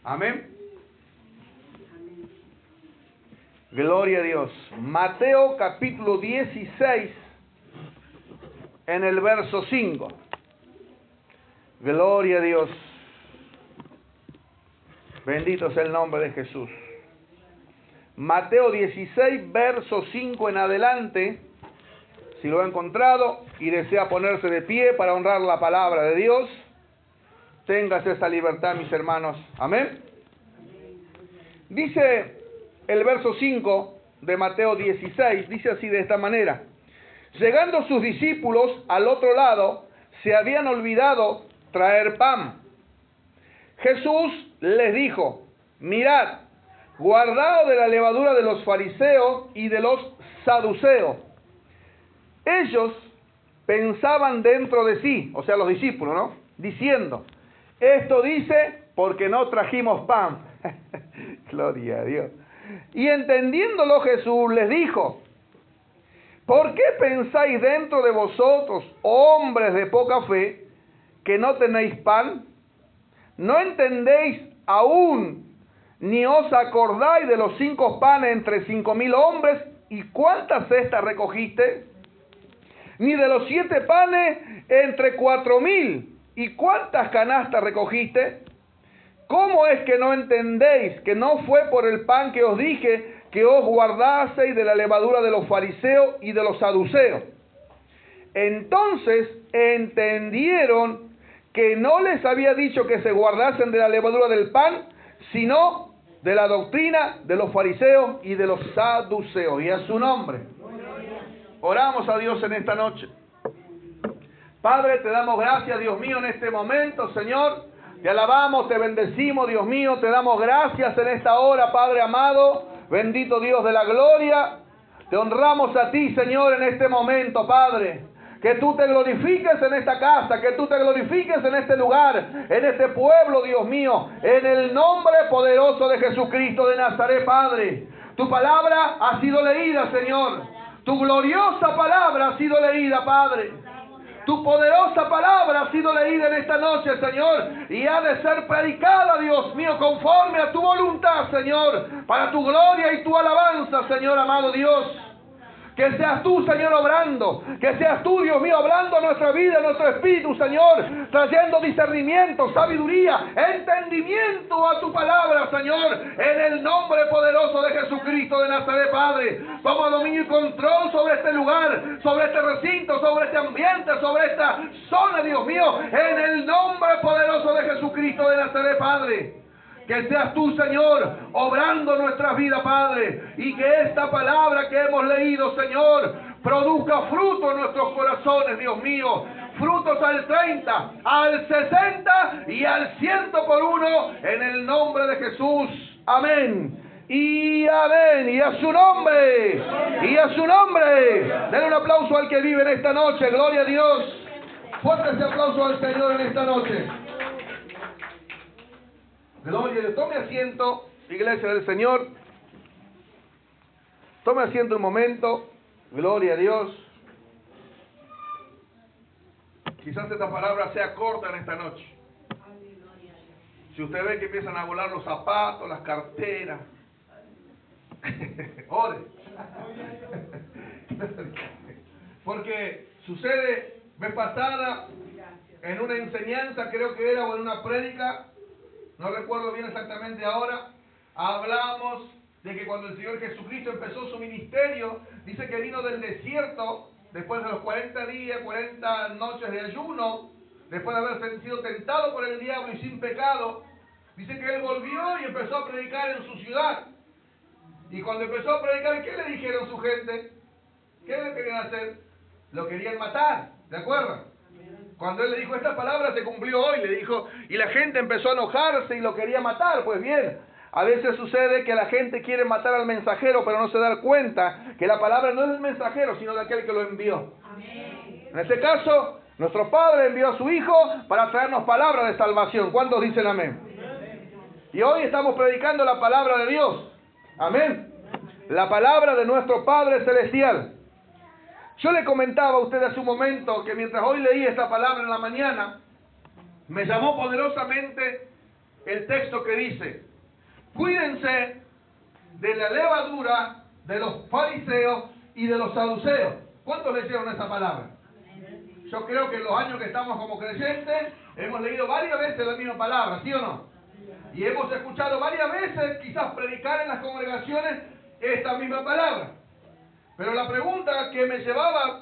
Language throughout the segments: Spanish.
Amén. Gloria a Dios. Mateo capítulo 16, en el verso 5. Gloria a Dios. Bendito sea el nombre de Jesús. Mateo 16, verso 5 en adelante. Si lo ha encontrado y desea ponerse de pie para honrar la palabra de Dios, téngase esa libertad, mis hermanos. Amén. Dice el verso 5 de Mateo 16, dice así de esta manera: llegando sus discípulos al otro lado, se habían olvidado traer pan. Jesús les dijo: mirad, guardaos de la levadura de los fariseos y de los saduceos. Ellos pensaban dentro de sí, o sea, los discípulos, ¿no? Diciendo: esto dice porque no trajimos pan. Gloria a Dios. Y entendiéndolo Jesús les dijo: ¿por qué pensáis dentro de vosotros, hombres de poca fe, que no tenéis pan? ¿No entendéis aún, ni os acordáis de los 5 panes entre 5.000 hombres, y cuántas cestas recogiste? Ni de los 7 panes entre 4.000, y cuántas canastas recogiste? ¿Cómo es que no entendéis que no fue por el pan que os dije que os guardaseis de la levadura de los fariseos y de los saduceos? Entonces entendieron que no les había dicho que se guardasen de la levadura del pan, sino de la doctrina de los fariseos y de los saduceos. Y a su nombre oramos a Dios en esta noche. Padre, te damos gracias, Dios mío, en este momento, Señor. Te alabamos, te bendecimos, Dios mío, te damos gracias en esta hora, Padre amado, bendito Dios de la gloria. Te honramos a ti, Señor, en este momento, Padre. Que tú te glorifiques en esta casa, que tú te glorifiques en este lugar, en este pueblo, Dios mío, en el nombre poderoso de Jesucristo de Nazaret, Padre. Tu palabra ha sido leída, Señor. Tu gloriosa palabra ha sido leída, Padre. Tu poderosa palabra ha sido leída en esta noche, Señor, y ha de ser predicada, Dios mío, conforme a tu voluntad, Señor, para tu gloria y tu alabanza, Señor amado Dios. Que seas tú, Señor, obrando. Que seas tú, Dios mío, hablando a nuestra vida, a nuestro espíritu, Señor. Trayendo discernimiento, sabiduría, entendimiento a tu palabra, Señor. En el nombre poderoso de Jesucristo de Nazaret, Padre. Toma dominio y control sobre este lugar, sobre este recinto, sobre este ambiente, sobre esta zona, Dios mío. En el nombre poderoso de Jesucristo de Nazaret, Padre. Que seas tú, Señor, obrando nuestras vidas, Padre. Y que esta palabra que hemos leído, Señor, produzca fruto en nuestros corazones, Dios mío. Frutos al 30, al 60 y al 100 por uno, en el nombre de Jesús. Amén. Y amén. Y a su nombre. Y a su nombre. Denle un aplauso al que vive en esta noche. Gloria a Dios. Fuerte ese aplauso al Señor en esta noche. Gloria a Dios. Tome asiento, iglesia del Señor. Tome asiento un momento. Gloria a Dios. Quizás esta palabra sea corta en esta noche. Si usted ve que empiezan a volar los zapatos, las carteras, ore. Porque sucede, vez pasada, en una enseñanza, creo que era, o en una prédica, no recuerdo bien exactamente ahora, hablamos de que cuando el Señor Jesucristo empezó su ministerio, dice que vino del desierto, después de los 40 días, 40 noches de ayuno, después de haber sido tentado por el diablo y sin pecado, dice que Él volvió y empezó a predicar en su ciudad. Y cuando empezó a predicar, ¿qué le dijeron su gente? ¿Qué le querían hacer? Lo querían matar, ¿de acuerdo? Cuando Él le dijo esta palabra se cumplió hoy, le dijo, y la gente empezó a enojarse y lo quería matar. Pues bien, a veces sucede que la gente quiere matar al mensajero, pero no se da cuenta que la palabra no es del mensajero, sino de aquel que lo envió. Amén. En este caso, nuestro Padre envió a su Hijo para traernos palabra de salvación. ¿Cuántos dicen amén? Y hoy estamos predicando la palabra de Dios. Amén. La palabra de nuestro Padre Celestial. Yo le comentaba a usted hace un momento que mientras hoy leí esta palabra en la mañana, me llamó poderosamente el texto que dice: cuídense de la levadura de los fariseos y de los saduceos. ¿Cuántos leyeron esa palabra? Yo creo que en los años que estamos como creyentes hemos leído varias veces la misma palabra, ¿sí o no? Y hemos escuchado varias veces quizás predicar en las congregaciones esta misma palabra. Pero la pregunta que me llevaba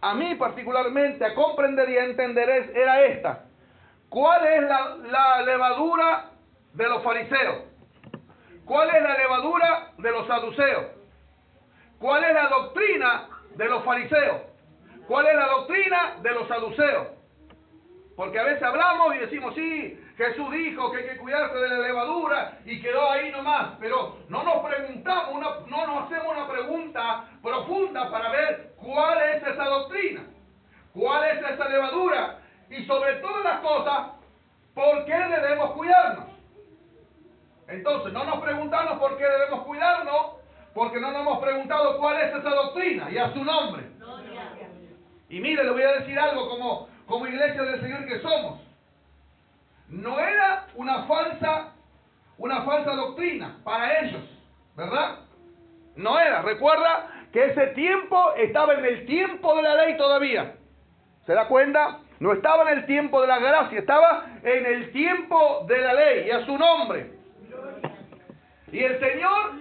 a mí particularmente a comprender y a entender era esta: ¿cuál es la levadura de los fariseos? ¿Cuál es la levadura de los saduceos? ¿Cuál es la doctrina de los fariseos? ¿Cuál es la doctrina de los saduceos? Porque a veces hablamos y decimos, sí, Jesús dijo que hay que cuidarse de la levadura y quedó ahí nomás, pero no nos preguntamos, no nos hacemos una pregunta profunda para ver cuál es esa doctrina, cuál es esa levadura y sobre todas las cosas, ¿por qué debemos cuidarnos? Entonces, no nos preguntamos por qué debemos cuidarnos, porque no nos hemos preguntado cuál es esa doctrina y a su nombre. Y mire, le voy a decir algo como iglesia del Señor que somos. No era una falsa doctrina para ellos, ¿verdad? No era. Recuerda que ese tiempo estaba en el tiempo de la ley todavía. ¿Se da cuenta? No estaba en el tiempo de la gracia, estaba en el tiempo de la ley y a su nombre. Y el Señor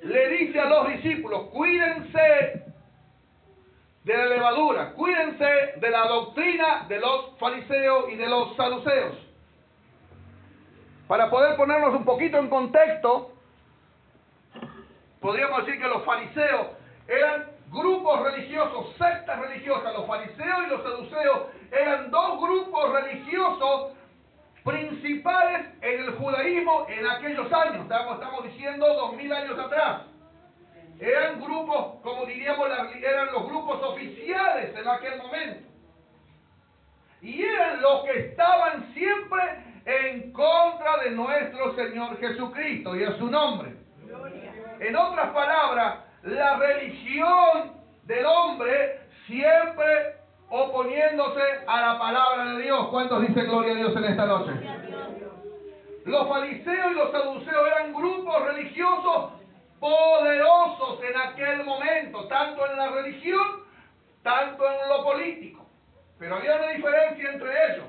le dice a los discípulos: cuídense de la levadura, cuídense de la doctrina de los fariseos y de los saduceos. Para poder ponernos un poquito en contexto, podríamos decir que los fariseos eran grupos religiosos, sectas religiosas. Los fariseos y los saduceos eran dos grupos religiosos principales en el judaísmo en aquellos años. Estamos diciendo 2000 años atrás. Eran grupos, como diríamos, eran los grupos oficiales en aquel momento. Y eran los que estaban siempre en contra de nuestro Señor Jesucristo y a su nombre. En otras palabras, la religión del hombre siempre oponiéndose a la palabra de Dios. ¿Cuántos dicen gloria a Dios en esta noche? Los fariseos y los saduceos eran grupos religiosos poderosos en aquel momento, tanto en la religión, tanto en lo político. Pero había una diferencia entre ellos.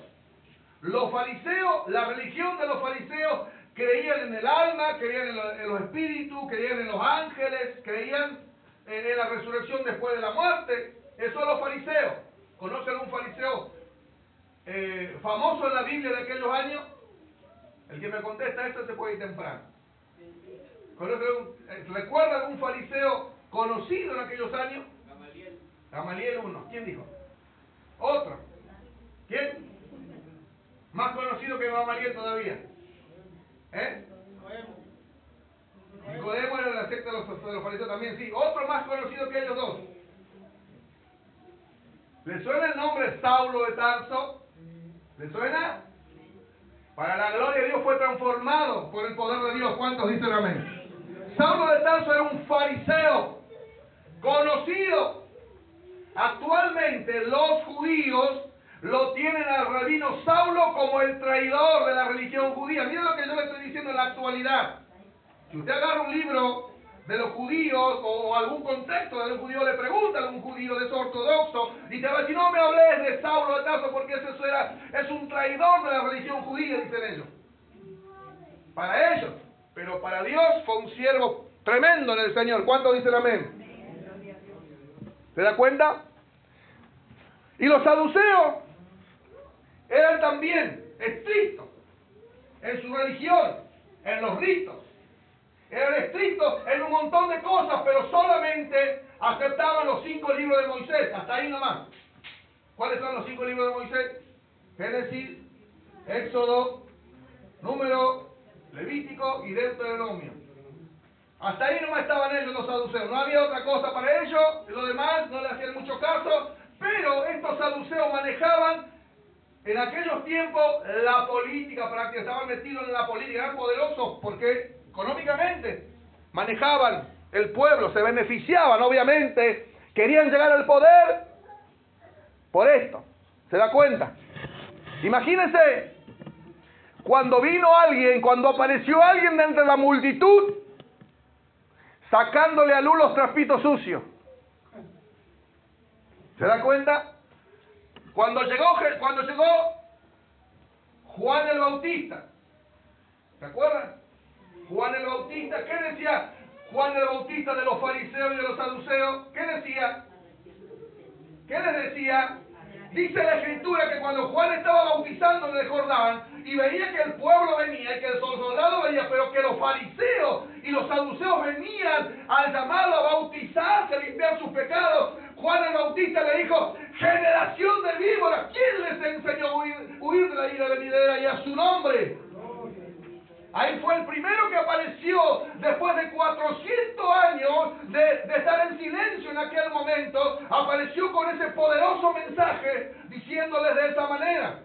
Los fariseos, la religión de los fariseos, creían en el alma, creían en los espíritus, creían en los ángeles, creían en la resurrección después de la muerte. Eso son los fariseos. ¿Conocen un fariseo famoso en la Biblia de aquellos años? El que me contesta esto se puede ir temprano. ¿Recuerdan un fariseo conocido en aquellos años? Gamaliel 1. ¿Quién dijo? Otro. ¿Quién? Más conocido que Gamaliel todavía. Nicodemo era de la secta de los fariseos también, sí. Otro más conocido que ellos dos. ¿Le suena el nombre Saulo de Tarso? ¿Le suena? Para la gloria de Dios fue transformado por el poder de Dios. ¿Cuántos dicen amén? Saulo de Tarso era un fariseo conocido. Actualmente los judíos lo tienen al rabino Saulo como el traidor de la religión judía. Miren lo que yo le estoy diciendo en la actualidad. Si usted agarra un libro de los judíos o algún contexto de un judío, le pregunta a algún judío de eso ortodoxo y te va a decir: no me hables de Saulo de Tarso porque es un traidor de la religión judía, dicen ellos. Para ellos. Pero para Dios fue un siervo tremendo en el Señor. ¿Cuántos dicen amén? ¿Se da cuenta? Y los saduceos eran también estrictos en su religión, en los ritos. Eran estrictos en un montón de cosas, pero solamente aceptaban los 5 libros de Moisés. Hasta ahí nomás. ¿Cuáles son los 5 libros de Moisés? Génesis, Éxodo, Número, Levítico y Deuteronomio. Hasta ahí nomás estaban ellos, los saduceos. No había otra cosa para ellos. Los demás no le hacían mucho caso. Pero estos saduceos manejaban en aquellos tiempos la política práctica. Estaban metidos en la política. Eran poderosos porque económicamente manejaban el pueblo. Se beneficiaban, obviamente. Querían llegar al poder por esto. ¿Se da cuenta? Imagínense cuando cuando apareció alguien de entre la multitud, sacándole a luz los trapitos sucios. ¿Se da cuenta? Cuando llegó Juan el Bautista, ¿se acuerdan? Juan el Bautista, ¿qué decía Juan el Bautista de los fariseos y de los saduceos? ¿Qué decía? ¿Qué les decía? Dice la Escritura que cuando Juan estaba bautizando en el Jordán y veía que el pueblo venía y que el soldado venía, pero que los fariseos y los saduceos venían al llamarlo a bautizarse, a limpiar sus pecados, Juan el Bautista le dijo: generación de víboras, ¿quién les enseñó a huir de la ira venidera y a su nombre? Ahí fue el primero que apareció después de 400 años de estar en silencio en aquel momento. Apareció con ese poderoso mensaje diciéndoles de esa manera.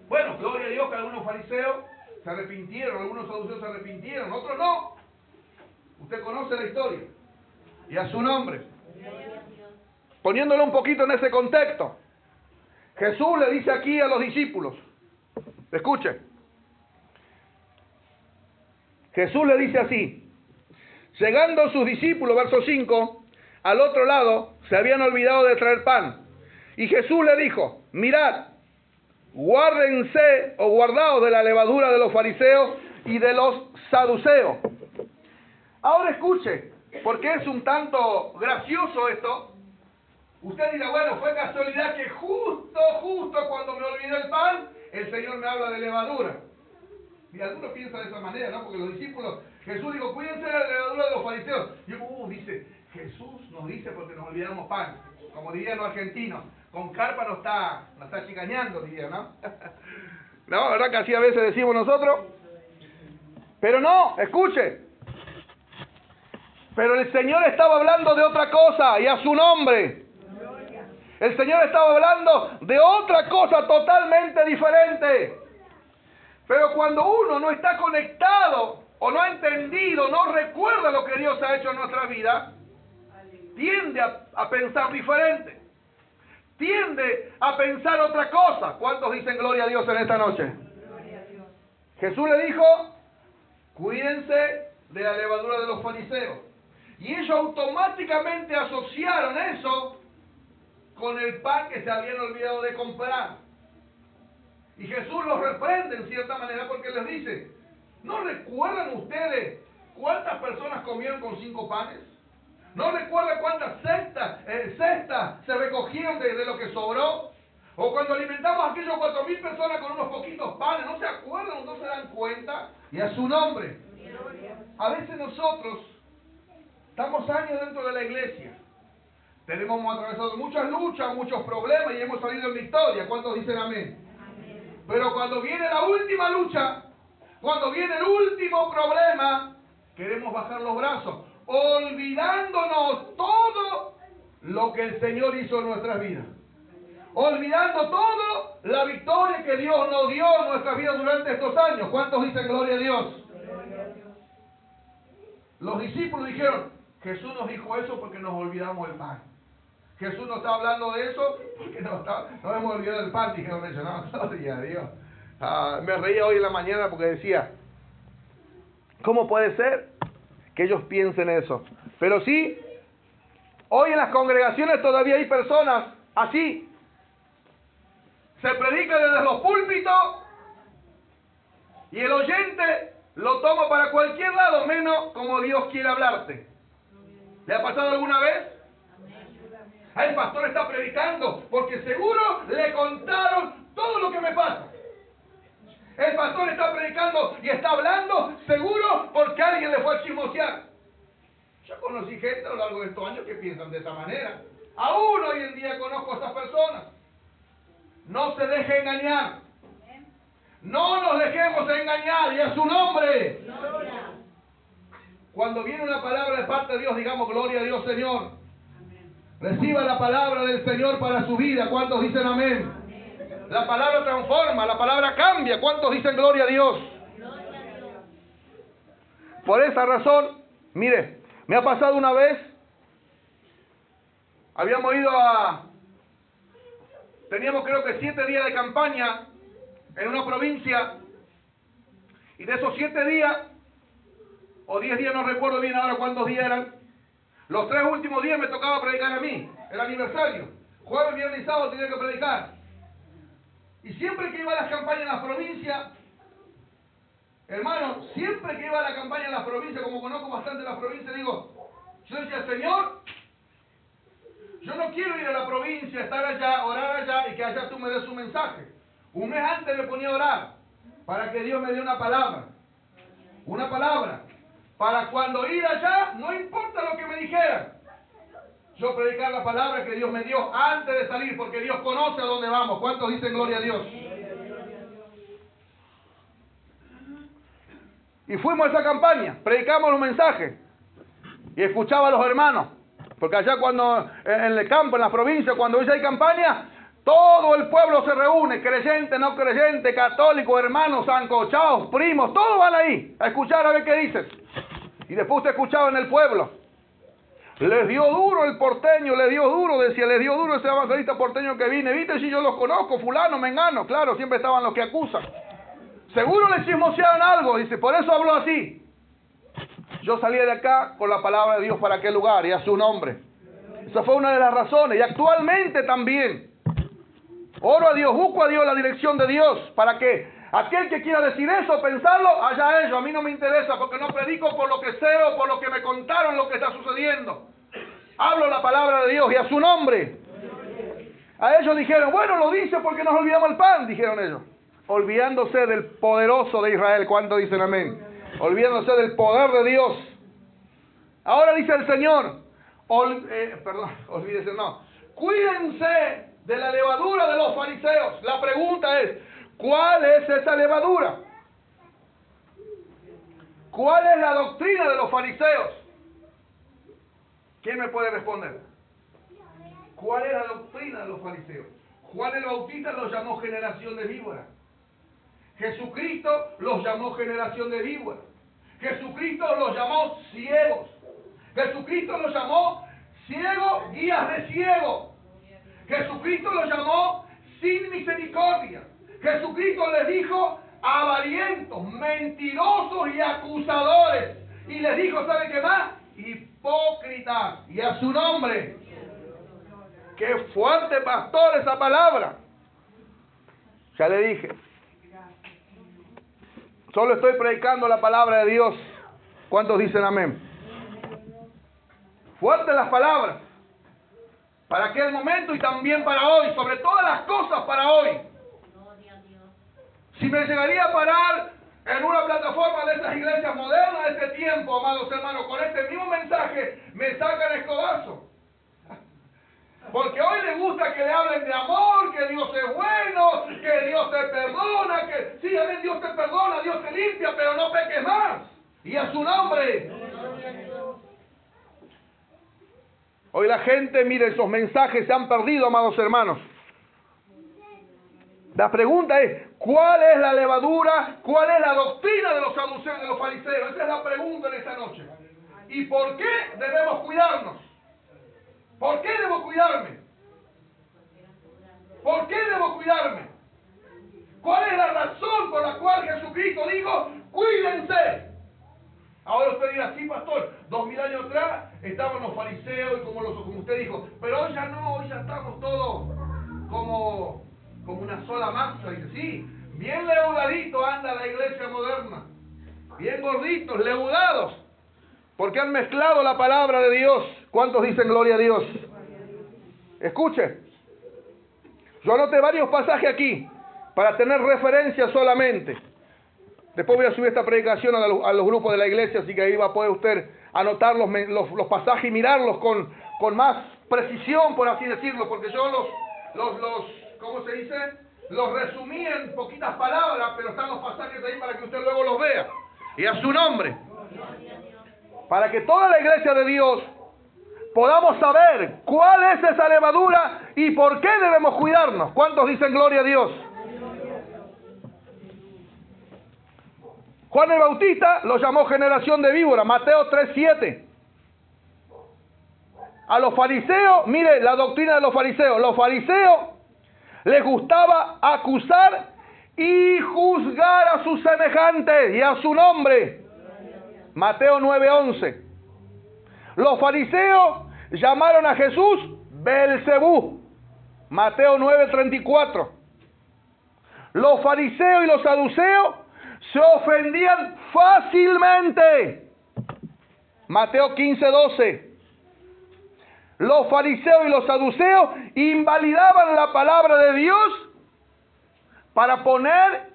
Bueno, gloria a Dios que algunos fariseos se arrepintieron, algunos saduceos se arrepintieron, otros no. Usted conoce la historia. Y a su nombre. Poniéndolo un poquito en ese contexto, Jesús le dice aquí a los discípulos, escuche. Jesús le dice así: llegando sus discípulos, verso 5, al otro lado, se habían olvidado de traer pan. Y Jesús le dijo: mirad, guárdense o guardaos de la levadura de los fariseos y de los saduceos. Ahora escuche, porque es un tanto gracioso esto. Usted dirá, bueno, fue casualidad que justo cuando me olvidé el pan, el Señor me habla de levadura. Y algunos piensan de esa manera, ¿no? Porque los discípulos, Jesús dijo: cuídense de la levadura de los fariseos. Y dice, Jesús nos dice porque nos olvidamos pan. Como dirían los argentinos, con carpa nos está chicañando, diría, ¿no? No, ¿verdad que así a veces decimos nosotros? Pero no, escuche. Pero el Señor estaba hablando de otra cosa, y a su nombre. El Señor estaba hablando de otra cosa totalmente diferente. Pero cuando uno no está conectado, o no ha entendido, no recuerda lo que Dios ha hecho en nuestra vida, tiende a pensar diferente. Tiende a pensar otra cosa. ¿Cuántos dicen gloria a Dios en esta noche? Jesús le dijo: cuídense de la levadura de los fariseos. Y ellos automáticamente asociaron eso con el pan que se habían olvidado de comprar. Y Jesús los reprende en cierta manera porque les dice: ¿no recuerdan ustedes cuántas personas comieron con 5 panes? ¿No recuerdan cuántas cestas se recogieron de lo que sobró? O cuando alimentamos a aquellos 4.000 personas con unos poquitos panes, ¿no se acuerdan? ¿No se dan cuenta? Y a su nombre. A veces nosotros estamos años dentro de la iglesia. Hemos atravesado muchas luchas, muchos problemas y hemos salido en victoria. ¿Cuántos dicen amén? Pero cuando viene la última lucha, cuando viene el último problema, queremos bajar los brazos, olvidándonos todo lo que el Señor hizo en nuestras vidas. Olvidando todo la victoria que Dios nos dio en nuestras vidas durante estos años. ¿Cuántos dicen gloria a Dios? Los discípulos dijeron: Jesús nos dijo eso porque nos olvidamos del pan. Jesús no está hablando de eso porque nos hemos olvidado del pan. Dijeron eso, no, gloria a Dios. Me reía hoy en la mañana porque decía: ¿cómo puede ser que ellos piensen eso? Pero sí, hoy en las congregaciones todavía hay personas así. Se predica desde los púlpitos y el oyente lo toma para cualquier lado, menos como Dios quiere hablarte. ¿Le ha pasado alguna vez? El pastor está predicando porque seguro le contaron todo lo que me pasa. El pastor está predicando y está hablando seguro porque alguien le fue a chismosear. Yo conocí gente a lo largo de estos años que piensan de esa manera. Aún hoy en día conozco a esas personas. No se deje engañar. No nos dejemos engañar, y a su nombre. Cuando viene una palabra de parte de Dios, digamos: gloria a Dios, Señor. Reciba la palabra del Señor para su vida. ¿Cuántos dicen amén? La palabra transforma, la palabra cambia. ¿Cuántos dicen gloria a Dios? Por esa razón, mire, me ha pasado una vez. Habíamos ido teníamos creo que 7 días de campaña en una provincia, y de esos 7 días, o 10 días, no recuerdo bien ahora cuántos días eran, los 3 últimos días me tocaba predicar a mí, el aniversario. Jueves, viernes y sábado tenía que predicar. Y siempre que iba a las campañas en las provincias, hermano, siempre que iba a la campaña en las provincias, como conozco bastante las provincias, digo, yo decía, Señor, yo no quiero ir a la provincia, estar allá, orar allá y que allá tú me des un mensaje. Un mes antes me ponía a orar para que Dios me dé una palabra. Una palabra. Para cuando ir allá, no importa lo que me dijeran. Yo predicar la palabra que Dios me dio antes de salir, porque Dios conoce a dónde vamos. ¿Cuántos dicen gloria a Dios? Y fuimos a esa campaña, predicamos los mensajes y escuchaba a los hermanos. Porque allá cuando, en el campo, en la provincia, cuando hay campaña, todo el pueblo se reúne, creyente, no creyente, católico, hermanos, sancochados, primos, todos van ahí a escuchar a ver qué dicen. Y después usted escuchaba en el pueblo. Les dio duro el porteño, les dio duro, decía, les dio duro ese evangelista porteño que vine. ¿Viste si yo los conozco? Fulano, mengano. Claro, siempre estaban los que acusan. Seguro le chismosearon algo, dice, por eso habló así. Yo salí de acá con la palabra de Dios para aquel lugar y a su nombre. Esa fue una de las razones. Y actualmente también. Oro a Dios, busco a Dios, la dirección de Dios, para que aquel que quiera decir eso, pensarlo, allá ellos. A mí no me interesa, porque no predico por lo que sé o por lo que me contaron lo que está sucediendo. Hablo la palabra de Dios y a su nombre. A ellos dijeron, bueno, lo dice porque nos olvidamos el pan, dijeron ellos. Olvidándose del poderoso de Israel. ¿Cuánto dicen amén? Olvidándose del poder de Dios. Ahora dice el Señor, olvídese, no. Cuídense de la levadura de los fariseos. La pregunta es, ¿cuál es esa levadura? ¿Cuál es la doctrina de los fariseos? ¿Quién me puede responder? ¿Cuál es la doctrina de los fariseos? Juan el Bautista los llamó generación de víboras. Jesucristo los llamó generación de víboras. Jesucristo los llamó ciegos. Jesucristo los llamó ciegos, guías de ciegos. Jesucristo los llamó sin misericordia. Jesucristo les dijo avarientos, mentirosos y acusadores. Y les dijo, ¿sabe qué más? Hipócritas. Y a su nombre. Qué fuerte, pastor, esa palabra. Ya le dije. Solo estoy predicando la palabra de Dios. ¿Cuántos dicen amén? Fuertes las palabras. Para aquel momento y también para hoy. Sobre todas las cosas para hoy. Si me llegaría a parar en una plataforma de estas iglesias modernas de este tiempo, amados hermanos, con este mismo mensaje, me sacan escobazo. Porque hoy les gusta que le hablen de amor, que Dios es bueno, que Dios te perdona, que sí, amén, Dios te perdona, Dios te limpia, pero no peques más. Y a su nombre. Hoy la gente, mire, esos mensajes se han perdido, amados hermanos. La pregunta es, ¿cuál es la levadura? ¿Cuál es la doctrina de los saduceos y de los fariseos? Esa es la pregunta de esta noche. ¿Y por qué debemos cuidarnos? ¿Por qué debo cuidarme? ¿Por qué debo cuidarme? ¿Cuál es la razón por la cual Jesucristo dijo, cuídense? Ahora usted dirá, sí, pastor, 2000 años atrás estaban los fariseos y como usted dijo, pero hoy ya no, hoy ya estamos todos como una sola masa. Dice, sí, bien leudadito anda la iglesia moderna, bien gorditos, leudados, porque han mezclado la palabra de Dios. ¿Cuántos dicen gloria a Dios? Escuche, yo anoté varios pasajes aquí para tener referencia solamente. Después voy a subir esta predicación a los grupos de la iglesia, así que ahí va a poder usted anotar los pasajes y mirarlos con más precisión, por así decirlo, porque yo ¿cómo se dice? Los resumí en poquitas palabras, pero están los pasajes ahí para que usted luego los vea. Y a su nombre. Para que toda la iglesia de Dios podamos saber cuál es esa levadura y por qué debemos cuidarnos. ¿Cuántos dicen gloria a Dios? Juan el Bautista lo llamó generación de víbora, Mateo 3:7. A los fariseos, mire la doctrina de los fariseos. Los fariseos les gustaba acusar y juzgar a sus semejantes y a su nombre. Mateo 9:11. Los fariseos llamaron a Jesús Beelzebú. Mateo 9:34. Los fariseos y los saduceos se ofendían fácilmente. Mateo 15:12. Los fariseos y los saduceos invalidaban la palabra de Dios para poner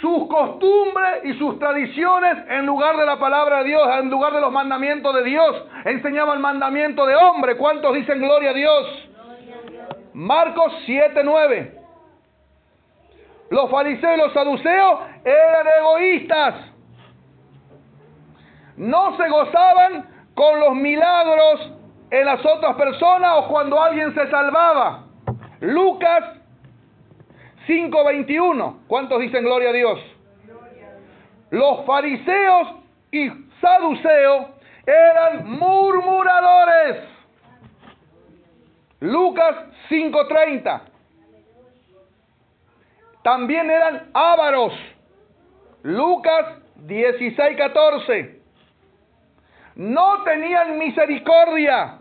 sus costumbres y sus tradiciones en lugar de la palabra de Dios, en lugar de los mandamientos de Dios. Enseñaban mandamiento de hombre. ¿Cuántos dicen gloria a Dios? Marcos 7:9. Los fariseos y los saduceos eran egoístas. No se gozaban con los milagros en las otras personas o cuando alguien se salvaba. Lucas 5:21. ¿Cuántos dicen gloria a Dios? Los fariseos y saduceos eran murmuradores. Lucas 5:30. También eran ávaros. Lucas 16:14. No tenían misericordia.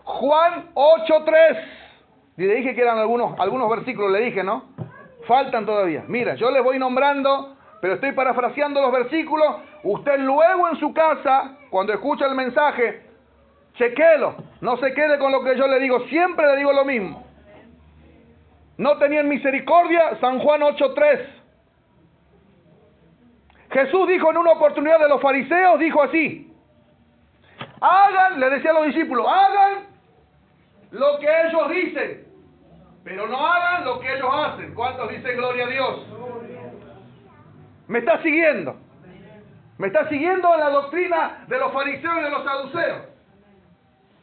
Juan 8:3. Y le dije que eran algunos versículos, le dije, ¿no? Faltan todavía. Mira, yo les voy nombrando, pero estoy parafraseando los versículos. Usted luego en su casa, cuando escucha el mensaje, chequelo. No se quede con lo que yo le digo. Siempre le digo lo mismo. No tenían misericordia. San Juan 8:3. Jesús dijo en una oportunidad de los fariseos, dijo así: hagan, le decía a los discípulos, hagan lo que ellos dicen, pero no hagan lo que ellos hacen. ¿Cuántos dicen gloria a Dios? ¿Me está siguiendo? ¿Me está siguiendo en la doctrina de los fariseos y de los saduceos?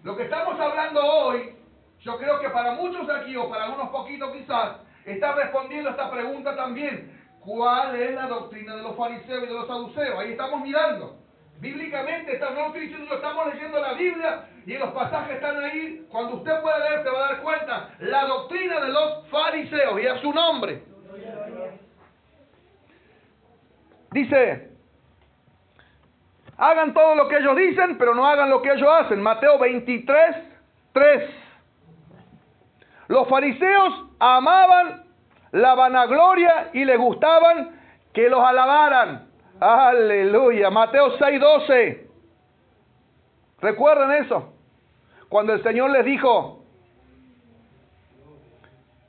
Lo que estamos hablando hoy, yo creo que para muchos aquí, o para algunos poquitos quizás, está respondiendo a esta pregunta también. ¿Cuál es la doctrina de los fariseos y de los saduceos? Ahí estamos mirando. Bíblicamente, no estoy diciendo, estamos leyendo la Biblia y los pasajes están ahí. Cuando usted pueda leer, se va a dar cuenta. La doctrina de los fariseos, y a su nombre. Dice: hagan todo lo que ellos dicen, pero no hagan lo que ellos hacen. Mateo 23:3. Los fariseos amaban la vanagloria y les gustaban que los alabaran. Aleluya. Mateo 6:12. ¿Recuerdan eso? Cuando el Señor les dijo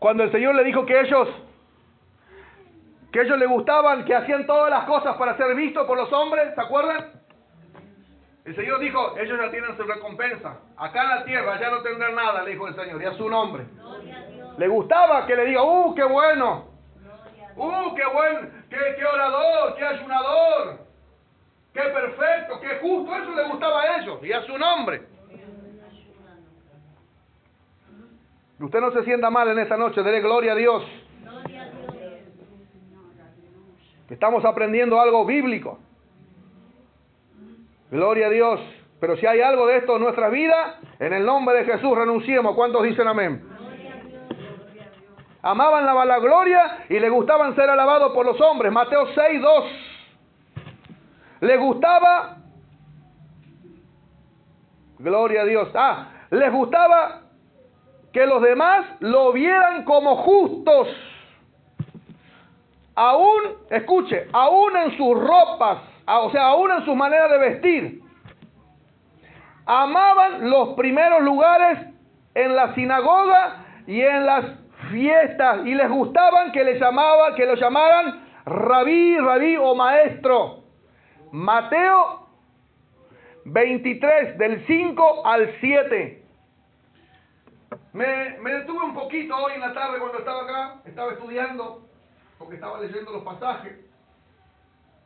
que ellos les gustaban, que hacían todas las cosas para ser vistos por los hombres, ¿se acuerdan? El Señor dijo, ellos ya tienen su recompensa. Acá en la tierra ya no tendrán nada, le dijo el Señor, y a su nombre. Le gustaba que le diga, qué bueno. Qué bueno, qué orador, qué ayunador, qué perfecto, qué justo. Eso le gustaba a ellos y a su nombre. Usted no se sienta mal en esta noche, dele gloria a Dios. Estamos aprendiendo algo bíblico. Gloria a Dios. Pero si hay algo de esto en nuestras vidas, en el nombre de Jesús renunciemos. ¿Cuántos dicen amén? Amaban la vanagloria y les gustaban ser alabados por los hombres. Mateo 6:2. Les gustaba, gloria a Dios, les gustaba que los demás lo vieran como justos. Aún, escuche, aún en sus ropas, o sea, aún en su manera de vestir. Amaban los primeros lugares en la sinagoga y en las fiestas, y les gustaban que lo llamaran rabí o maestro. Mateo 23, del 5 al 7. Me detuve un poquito hoy en la tarde cuando estaba acá, estaba estudiando, porque estaba leyendo los pasajes.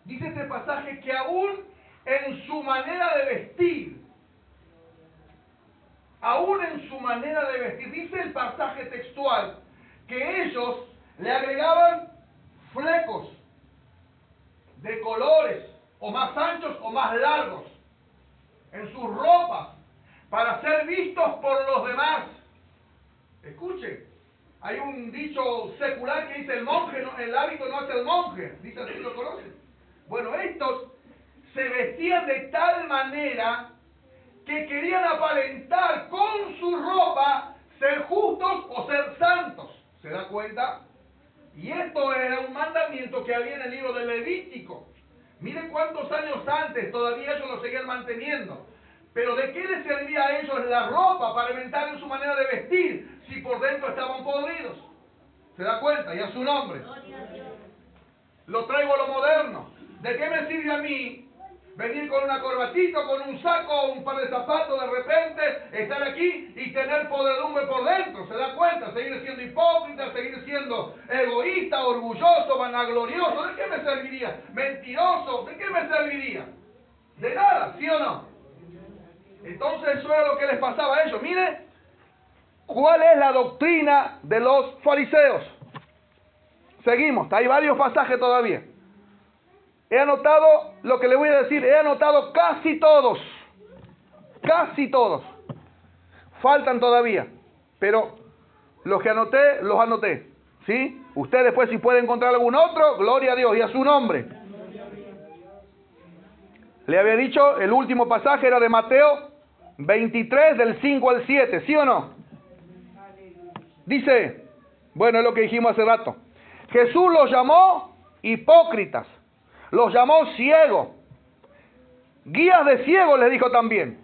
Dice este pasaje que aún en su manera de vestir, dice el pasaje textual, que ellos le agregaban flecos de colores, o más anchos o más largos, en sus ropas, para ser vistos por los demás. Escuchen, Hay un dicho secular que dice el hábito no hace el monje. Dice así, ¿lo conocen? Bueno, estos se vestían de tal manera que querían aparentar con su ropa ser justos o ser santos. ¿Se da cuenta? Y esto era un mandamiento que había en el libro de Levítico. Miren cuántos años antes todavía ellos lo seguían manteniendo. Pero ¿de qué les servía a ellos la ropa para inventar en su manera de vestir si por dentro estaban podridos? ¿Se da cuenta? Y a su nombre. Lo traigo a lo moderno. ¿De qué me sirve a mí venir con una corbatita, con un saco, un par de zapatos de repente, estar aquí y tener podredumbre por dentro? ¿Se da cuenta? Seguir siendo hipócrita, seguir siendo egoísta, orgulloso, vanaglorioso. ¿De qué me serviría? Mentiroso. ¿De qué me serviría? De nada, ¿sí o no? Entonces eso era lo que les pasaba a ellos. Mire, ¿cuál es la doctrina de los fariseos? Seguimos, hay varios pasajes todavía. He anotado lo que le voy a decir, he anotado casi todos. Casi todos. Faltan todavía, pero los que anoté, los anoté. ¿Sí? Usted después si puede encontrar algún otro, gloria a Dios y a su nombre. Le había dicho, el último pasaje era de Mateo 23 del 5 al 7, ¿sí o no? Dice, bueno, es lo que dijimos hace rato. Jesús los llamó hipócritas, los llamó ciegos, guías de ciegos les dijo también,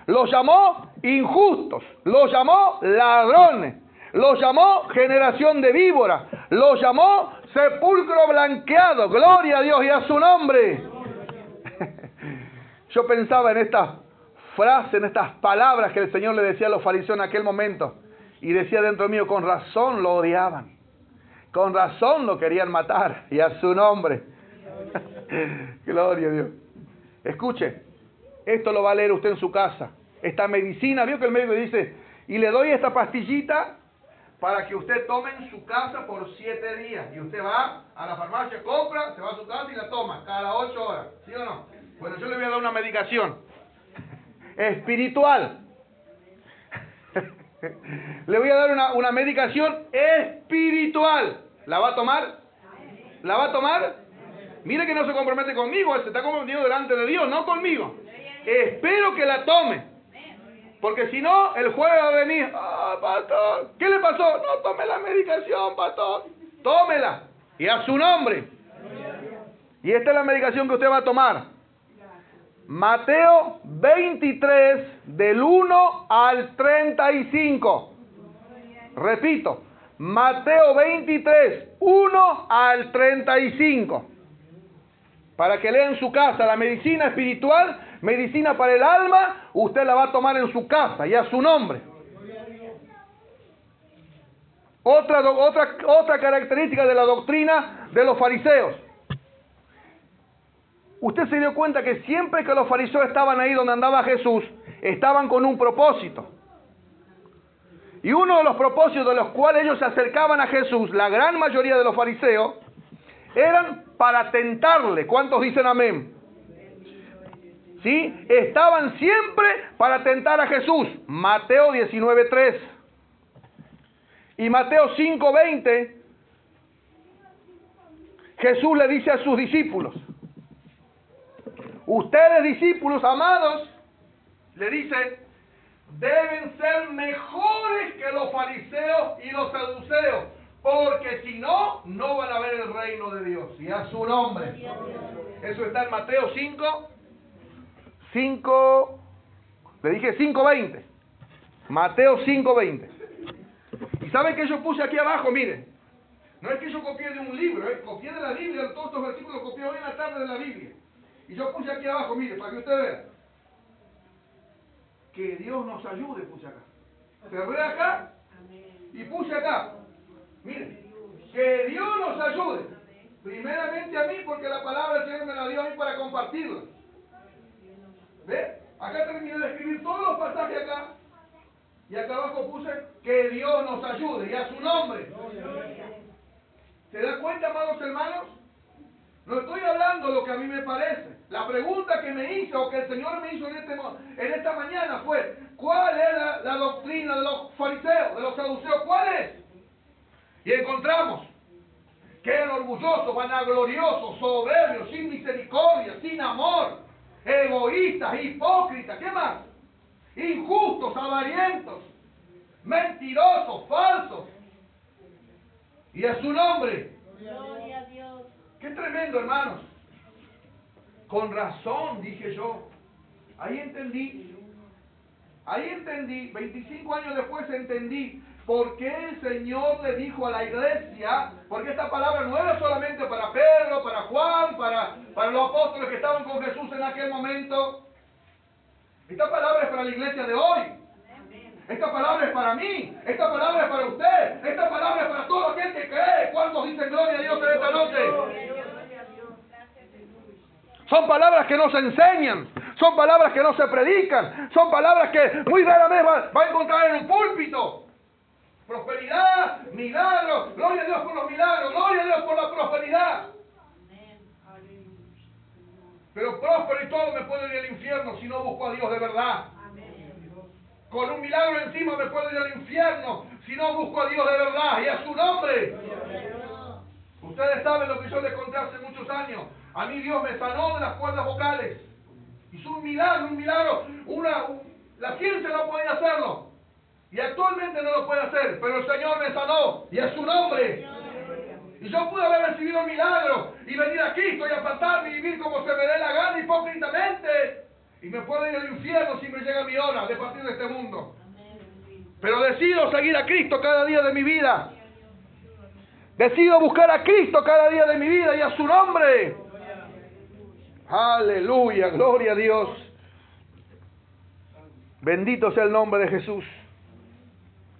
los llamó injustos, los llamó ladrones, los llamó generación de víboras, los llamó sepulcro blanqueado, gloria a Dios y a su nombre. Yo pensaba en estas frases, en estas palabras que el Señor le decía a los fariseos en aquel momento, y decía dentro mío, con razón lo odiaban, con razón lo querían matar, y a su nombre. Gloria a Dios. Escuche, esto lo va a leer usted en su casa. Esta medicina, vio que el médico dice, y le doy esta pastillita para que usted tome en su casa por 7 días. Y usted va a la farmacia, compra, se va a su casa y la toma cada 8 horas. ¿Sí o no? Bueno, yo le voy a dar una medicación espiritual. Le voy a dar una medicación espiritual. ¿La va a tomar? ¿La va a tomar? Mire que no se compromete conmigo, se está comprometiendo delante de Dios, no conmigo. Espero que la tome. Porque si no, el jueves va a venir. Pastor, ¿qué le pasó? No tome la medicación, pastor. Tómela. Y a su nombre. Y esta es la medicación que usted va a tomar. Mateo 23, del 1 al 35. Repito, Mateo 23, 1 al 35. Para que lea en su casa la medicina espiritual, medicina para el alma, usted la va a tomar en su casa y a su nombre. Otra característica de la doctrina de los fariseos. Usted se dio cuenta que siempre que los fariseos estaban ahí donde andaba Jesús, estaban con un propósito. Y uno de los propósitos de los cuales ellos se acercaban a Jesús, la gran mayoría de los fariseos, eran para tentarle. ¿Cuántos dicen amén? ¿Sí? Estaban siempre para tentar a Jesús. Mateo 19:3. Y Mateo 5:20, Jesús le dice a sus discípulos, ustedes discípulos amados, le dice, deben ser mejores que los fariseos y los saduceos, porque si no, no van a ver el reino de Dios. Y a su nombre. Eso está en Mateo 5, le dije 5:20. Mateo 5:20. ¿Y saben qué yo puse aquí abajo? Miren, no es que yo copié de un libro, copié de la Biblia, todos estos versículos los copié hoy en la tarde de la Biblia. Y yo puse aquí abajo, mire, para que usted vea. Que Dios nos ayude, puse acá. Cerré acá y puse acá. Mire, que Dios nos ayude. Primeramente a mí, porque la palabra del Señor me la dio a mí para compartirla. ¿Ve? Acá terminé de escribir todos los pasajes acá. Y acá abajo puse que Dios nos ayude y a su nombre. ¿Se da cuenta, amados hermanos? No estoy hablando lo que a mí me parece. La pregunta que me hizo, o que el Señor me hizo en esta mañana fue, ¿cuál es la doctrina de los fariseos, de los saduceos? ¿Cuál es? Y encontramos que eran orgullosos, vanagloriosos, soberbios, sin misericordia, sin amor, egoístas, hipócritas, ¿qué más? Injustos, avarientos, mentirosos, falsos. Y a su nombre. Gloria a Dios. Qué tremendo, hermanos. Con razón, dije yo. Ahí entendí, 25 años después entendí por qué el Señor le dijo a la iglesia, porque esta palabra no era solamente para Pedro, para Juan, para los apóstoles que estaban con Jesús en aquel momento. Esta palabra es para la iglesia de hoy. Esta palabra es para mí, esta palabra es para usted, esta palabra es para todo aquel que cree. ¿Cuántos dicen gloria a Dios en esta noche? Son palabras que no se enseñan, son palabras que no se predican, son palabras que muy rara vez va a encontrar en un púlpito. Prosperidad, milagros, gloria a Dios por los milagros, gloria a Dios por la prosperidad. Pero próspero y todo me puedo ir al infierno si no busco a Dios de verdad. Con un milagro encima me puedo ir al infierno si no busco a Dios de verdad y a su nombre. Ustedes saben lo que yo les conté hace muchos años. A mí Dios me sanó de las cuerdas vocales. Hizo un milagro. La ciencia no podía hacerlo. Y actualmente no lo puede hacer. Pero el Señor me sanó y a su nombre. Y yo pude haber recibido un milagro y venir a Cristo y apartarme y vivir como se me dé la gana hipócritamente. Y me puedo ir al infierno si me llega mi hora de partir de este mundo. Pero decido seguir a Cristo cada día de mi vida. Decido buscar a Cristo cada día de mi vida y a su nombre. Aleluya, gloria a Dios. Bendito sea el nombre de Jesús.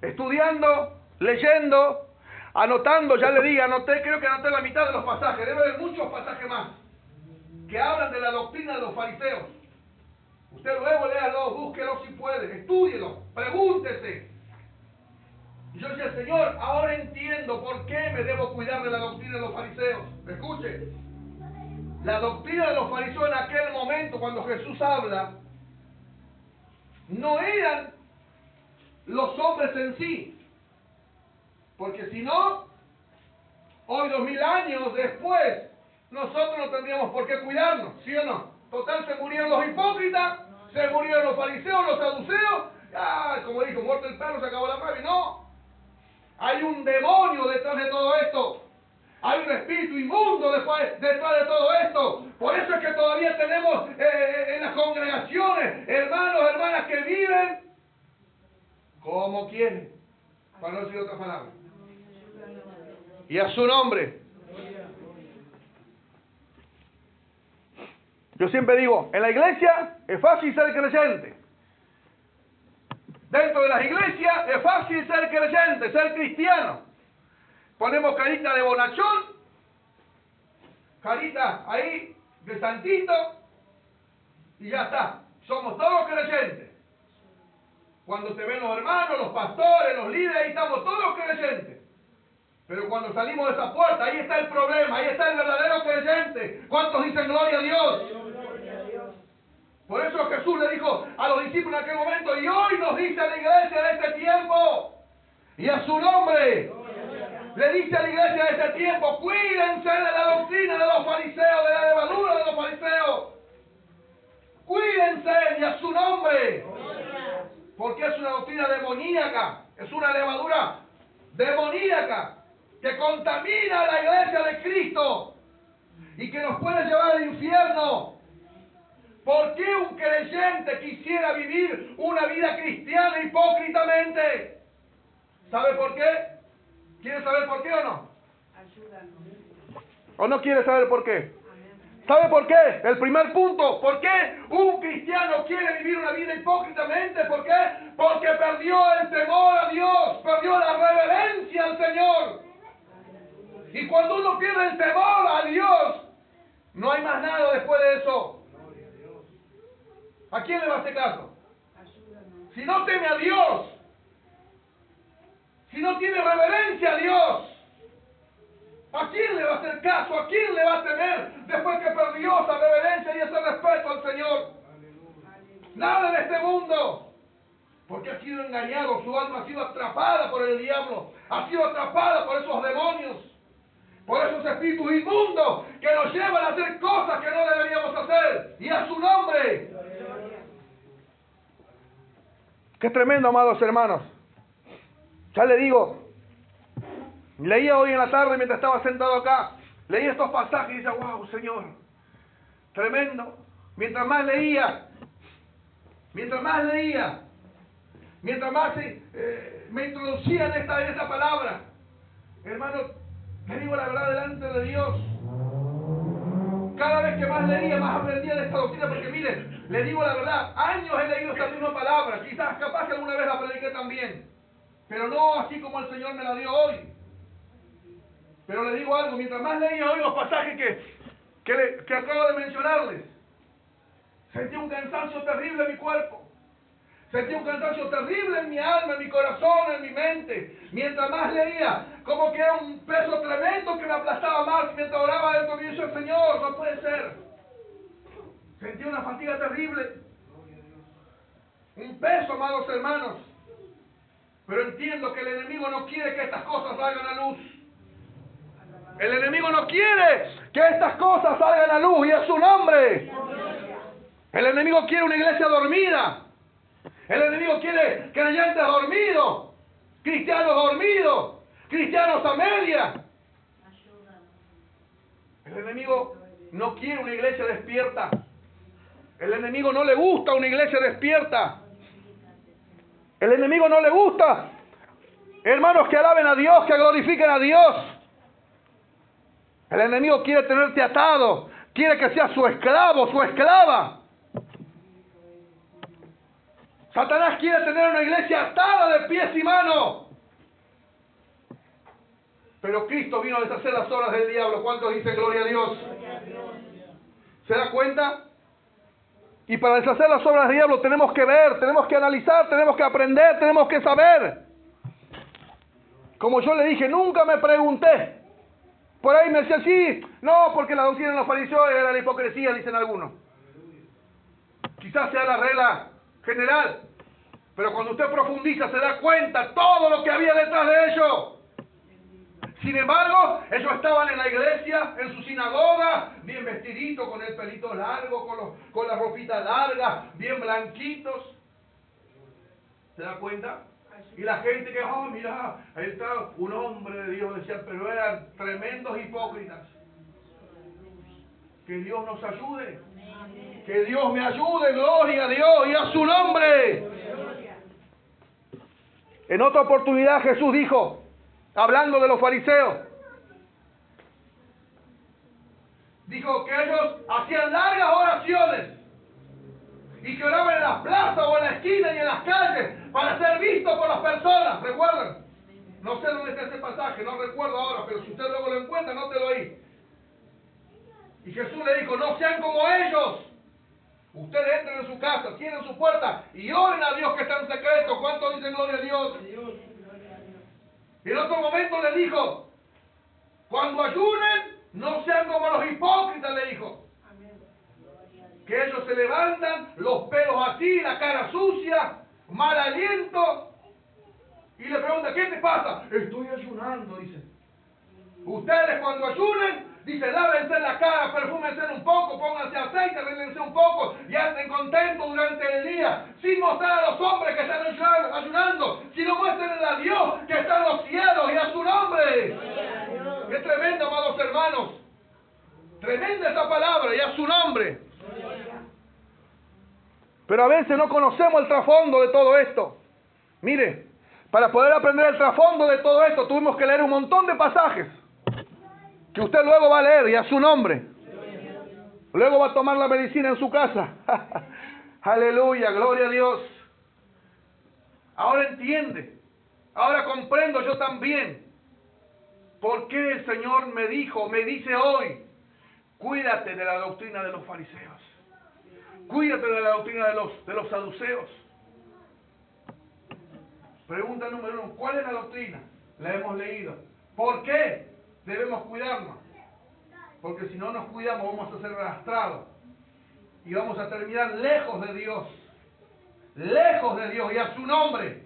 Estudiando, leyendo, anotando, ya le dije, creo que anoté la mitad de los pasajes. Debe haber muchos pasajes más que hablan de la doctrina de los fariseos. Usted luego léalo, búsquelo si puede, estúdielo, pregúntese. Y yo decía, Señor, ahora entiendo por qué me debo cuidar de la doctrina de los fariseos. Escuche, la doctrina de los fariseos en aquel momento, cuando Jesús habla, no eran los hombres en sí. Porque si no, hoy 2000 años después, nosotros no tendríamos por qué cuidarnos, ¿sí o no? Total, se murieron los hipócritas, se murieron los fariseos, los saduceos, como dijo, muerto el perro, se acabó la rabia. No, hay un demonio detrás de todo esto. Hay un espíritu inmundo detrás de todo esto. Por eso es que todavía tenemos en las congregaciones hermanos, hermanas que viven como quieren, para no decir otra palabra. Y a su nombre. Yo siempre digo, en la iglesia es fácil ser creyente. Dentro de las iglesias es fácil ser creyente, ser cristiano. Ponemos carita de bonachón, carita ahí de santito, y ya está. Somos todos creyentes. Cuando te ven los hermanos, los pastores, los líderes, ahí estamos todos creyentes. Pero cuando salimos de esa puerta, ahí está el problema, ahí está el verdadero creyente. ¿Cuántos dicen gloria a Dios? Por eso Jesús le dijo a los discípulos en aquel momento, y hoy nos dice a la iglesia de este tiempo, y a su nombre, le dice a la iglesia de este tiempo, cuídense de la doctrina de los fariseos, de la levadura de los fariseos. Cuídense y a su nombre. Porque es una doctrina demoníaca, es una levadura demoníaca que contamina a la iglesia de Cristo y que nos puede llevar al infierno. ¿Por qué un creyente quisiera vivir una vida cristiana hipócritamente? ¿Sabe por qué? ¿Quiere saber por qué o no? ¿O no quiere saber por qué? ¿Sabe por qué? El primer punto. ¿Por qué un cristiano quiere vivir una vida hipócritamente? ¿Por qué? Porque perdió el temor a Dios, perdió la reverencia al Señor. Y cuando uno pierde el temor a Dios, no hay más nada después de eso. ¿A quién le va a hacer caso? Si no teme a Dios, si no tiene reverencia a Dios, ¿a quién le va a hacer caso? ¿A quién le va a temer después que perdió esa reverencia y ese respeto al Señor? Nada en este mundo. Porque ha sido engañado, su alma ha sido atrapada por el diablo, ha sido atrapada por esos demonios, por esos espíritus inmundos que nos llevan a hacer cosas que no deberíamos hacer. Y a su nombre. Qué tremendo, amados hermanos. Ya le digo, leía hoy en la tarde mientras estaba sentado acá, leí estos pasajes y decía, wow, Señor, tremendo. Mientras más leía, mientras más me introducía en esta palabra, hermano, le digo la verdad delante de Dios. Cada vez que más leía, más aprendía de esta doctrina, porque mire, le digo la verdad, años he leído esta misma palabra, quizás capaz que alguna vez la prediqué también, pero no así como el Señor me la dio hoy. Pero le digo algo, mientras más leía hoy los pasajes que acabo de mencionarles, sentí un cansancio terrible en mi cuerpo. Sentí un cansancio terrible en mi alma, en mi corazón, en mi mente. Mientras más leía, como que era un peso tremendo que me aplastaba más. Mientras oraba dentro de mí, decía, Señor, no puede ser. Sentí una fatiga terrible. Un peso, amados hermanos. Pero entiendo que el enemigo no quiere que estas cosas salgan a luz. El enemigo no quiere que estas cosas salgan a luz, y es su nombre. El enemigo quiere una iglesia dormida. El enemigo quiere creyentes dormidos, cristianos a media. El enemigo no quiere una iglesia despierta. El enemigo no le gusta una iglesia despierta. El enemigo no le gusta, hermanos, que alaben a Dios, que glorifiquen a Dios. El enemigo quiere tenerte atado, quiere que seas su esclavo, su esclava. Satanás quiere tener una iglesia atada de pies y manos. Pero Cristo vino a deshacer las obras del diablo. ¿Cuántos dicen gloria a Dios? ¿Se da cuenta? Y para deshacer las obras del diablo tenemos que ver, tenemos que analizar, tenemos que aprender, tenemos que saber. Como yo le dije, nunca me pregunté. Por ahí me decía, sí, no, porque la doctrina de los fariseos era la hipocresía, dicen algunos. Quizás sea la regla general, pero cuando usted profundiza se da cuenta todo lo que había detrás de ello. Sin embargo, ellos estaban en la iglesia, en su sinagoga, bien vestiditos, con el pelito largo, con la ropita larga, bien blanquitos. ¿Se da cuenta? Y la gente que, oh, mira, ahí está un hombre de Dios, decía, pero eran tremendos hipócritas. Que Dios nos ayude. Que Dios me ayude, gloria a Dios y a su nombre. En otra oportunidad Jesús dijo, hablando de los fariseos, dijo que ellos hacían largas oraciones y que oraban en las plazas o en la esquina y en las calles para ser vistos por las personas. ¿Recuerdan? No sé dónde está ese pasaje, no recuerdo ahora, pero si usted luego lo encuentra, anótelo ahí. Y Jesús le dijo, no sean como ellos. Ustedes entren en su casa, cierren su puerta y oren a Dios que está en secreto. ¿Cuántos dicen gloria a Dios? Y en otro momento le dijo, cuando ayunen, no sean como los hipócritas, le dijo. Que ellos se levantan, los pelos así, la cara sucia, mal aliento. Y le pregunta, ¿qué te pasa? Estoy ayunando, dice. Ustedes cuando ayunen, dice, lávense la cara, perfúmense un poco, pónganse aceite, arréglense un poco y anden contentos durante el día, sin mostrar a los hombres que están ayunando, sino muestren a Dios que está en los cielos y a su nombre. ¡Qué tremendo, amados hermanos! Tremenda esa palabra y a su nombre. Pero a veces no conocemos el trasfondo de todo esto. Mire, para poder aprender el trasfondo de todo esto tuvimos que leer un montón de pasajes que usted luego va a leer y a su nombre. Luego va a tomar la medicina en su casa. Aleluya, gloria a Dios. Ahora entiende, ahora comprendo yo también por qué el Señor me dice hoy, cuídate de la doctrina de los fariseos. Cuídate de la doctrina de los saduceos. Pregunta número 1, ¿cuál es la doctrina? La hemos leído. ¿Por qué debemos cuidarnos? Porque si no nos cuidamos vamos a ser arrastrados y vamos a terminar lejos de Dios. lejos de Dios y a su nombre.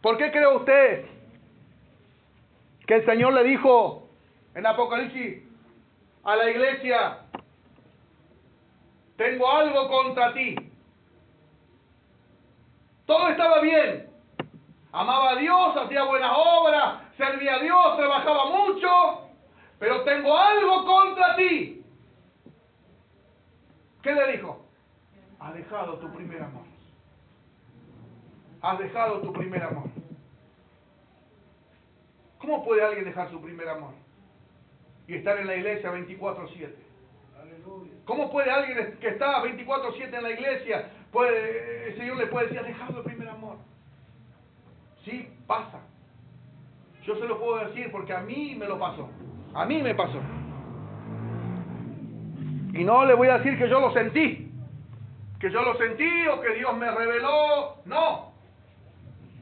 ¿Por qué cree usted que el Señor le dijo en Apocalipsis a la iglesia: tengo algo contra ti? Todo estaba bien. Amaba a Dios, hacía buenas obras, servía a Dios, trabajaba mucho, pero tengo algo contra ti. ¿Qué le dijo? Has dejado tu primer amor. Has dejado tu primer amor. ¿Cómo puede alguien dejar su primer amor y estar en la iglesia 24/7? ¿Cómo puede alguien que está 24/7 en la iglesia, el Señor le puede decir: has dejado el primer amor? Sí, pasa. Yo se lo puedo decir porque a mí me lo pasó. A mí me pasó. Y no le voy a decir que yo lo sentí. Que yo lo sentí o que Dios me reveló. No.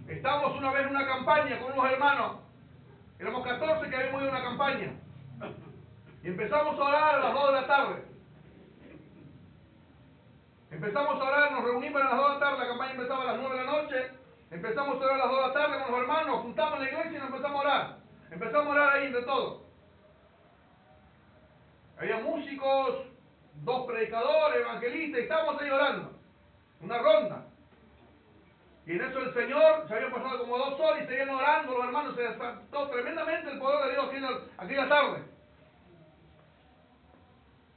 Estamos una vez en una campaña con unos hermanos. Éramos 14 que habíamos ido a una campaña. Y empezamos a orar a las 2 de la tarde. Empezamos a orar, nos reunimos a las 2 de la tarde. La campaña empezaba a las 9 de la noche. Empezamos a orar a las 2 de la tarde con los hermanos. Nos juntamos en la iglesia y nos empezamos a orar. Empezamos a orar ahí entre todos. Había músicos, 2 predicadores, evangelistas, y estábamos ahí orando. Una ronda. Y en eso el Señor, se habían pasado como 2 horas y seguían orando los hermanos. Se desató tremendamente el poder de Dios aquella tarde.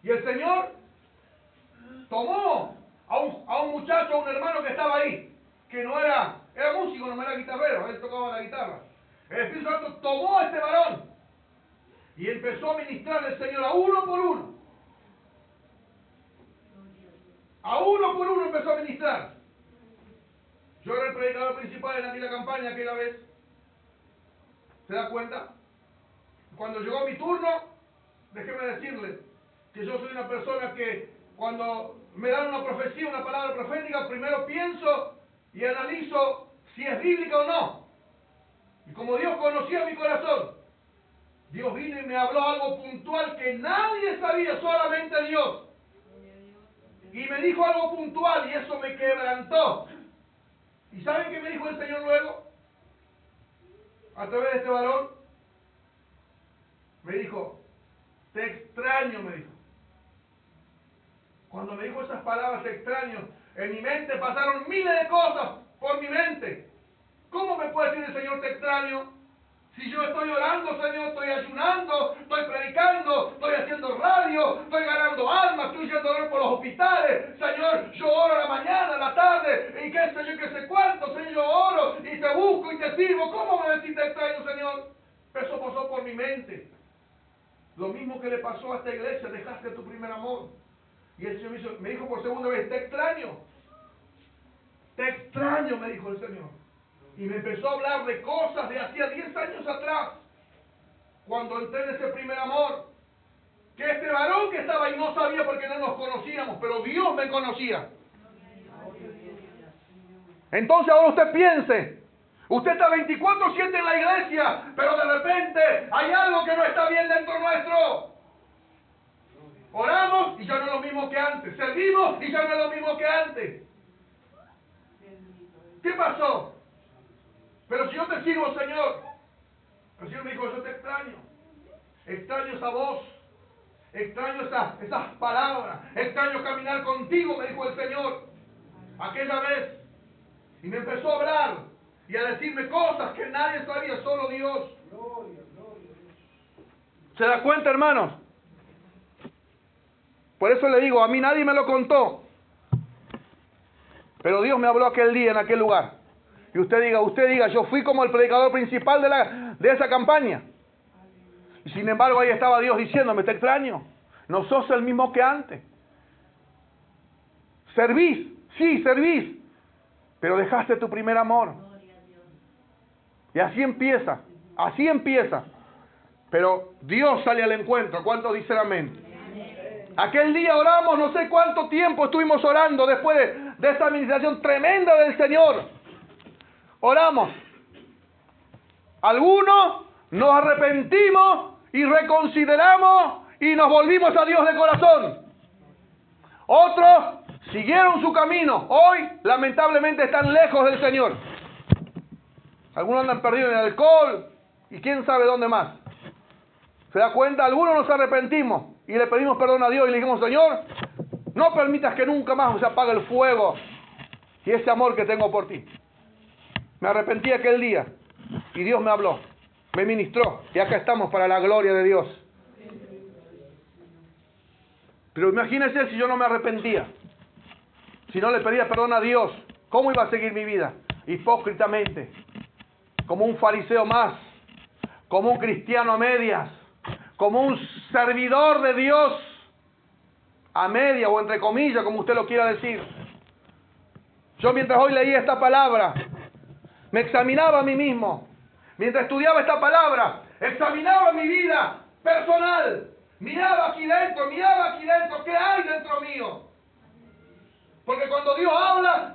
Y el Señor tomó a un muchacho, a un hermano que estaba ahí, que no era músico, no era guitarrero, él tocaba la guitarra. El Espíritu Santo tomó a este varón y empezó a ministrar el Señor a uno por uno. A uno por uno empezó a ministrar. Yo era el predicador principal en aquella campaña aquella vez. ¿Se da cuenta? Cuando llegó mi turno, déjeme decirle que yo soy una persona que cuando me dan una profecía, una palabra profética, primero pienso y analizo si es bíblica o no. Y como Dios conocía mi corazón, Dios vino y me habló algo puntual que nadie sabía, solamente Dios. Y me dijo algo puntual y eso me quebrantó. ¿Y saben qué me dijo el Señor luego? A través de este varón. Me dijo: te extraño, me dijo. Cuando me dijo esas palabras, te extraño, en mi mente pasaron miles de cosas por mi mente. ¿Cómo me puede decir el Señor te extraño? Si yo estoy orando, Señor, estoy ayunando, estoy predicando, estoy haciendo radio, estoy ganando almas, estoy yendo a orar por los hospitales. Señor, yo oro a la mañana, a la tarde, y qué sé yo, qué sé cuánto, Señor, yo oro y te busco y te sirvo. ¿Cómo me decís te extraño, Señor? Eso pasó por mi mente. Lo mismo que le pasó a esta iglesia, dejaste tu primer amor. Y el Señor me dijo por segunda vez, te extraño, me dijo el Señor. Y me empezó a hablar de cosas de hacía 10 años atrás, cuando entré en ese primer amor. Que este varón que estaba ahí no sabía porque no nos conocíamos, pero Dios me conocía. Entonces ahora usted piense, usted está 24/7 en la iglesia, pero de repente hay algo que no está bien dentro nuestro. Oramos y ya no es lo mismo que antes. Servimos y ya no es lo mismo que antes. ¿Qué pasó? Pero si yo te sirvo, Señor. El Señor me dijo, yo te extraño. Extraño esa voz. Extraño esas palabras. Extraño caminar contigo, me dijo el Señor. Aquella vez. Y me empezó a hablar y a decirme cosas que nadie sabía, solo Dios. ¿Se da cuenta, hermanos? Por eso le digo, a mí nadie me lo contó. Pero Dios me habló aquel día, en aquel lugar. Y usted diga, yo fui como el predicador principal de esa campaña. Y sin embargo ahí estaba Dios diciéndome, te extraño. No sos el mismo que antes. Servís, sí, servís. Pero dejaste tu primer amor. Y así empieza. Pero Dios sale al encuentro. ¿Cuántos dicen amén? Aquel día oramos, no sé cuánto tiempo estuvimos orando después de esta administración tremenda del Señor. Oramos. Algunos nos arrepentimos y reconsideramos y nos volvimos a Dios de corazón. Otros Siguieron su camino. Hoy, lamentablemente, están lejos del Señor. Algunos andan perdidos en el alcohol y quién sabe dónde más. ¿Se da cuenta? Algunos nos arrepentimos y le pedimos perdón a Dios y le dijimos, Señor, no permitas que nunca más se apague el fuego y ese amor que tengo por ti. Me arrepentí aquel día y Dios me habló, me ministró y acá estamos para la gloria de Dios. Pero imagínense si yo no me arrepentía, si no le pedía perdón a Dios, ¿cómo iba a seguir mi vida? Hipócritamente, como un fariseo más, como un cristiano a medias, como un servidor de Dios a media o entre comillas, como usted lo quiera decir. Yo mientras hoy leía esta palabra, me examinaba a mí mismo. Mientras estudiaba esta palabra, examinaba mi vida personal. Miraba aquí dentro, ¿qué hay dentro mío? Porque cuando Dios habla.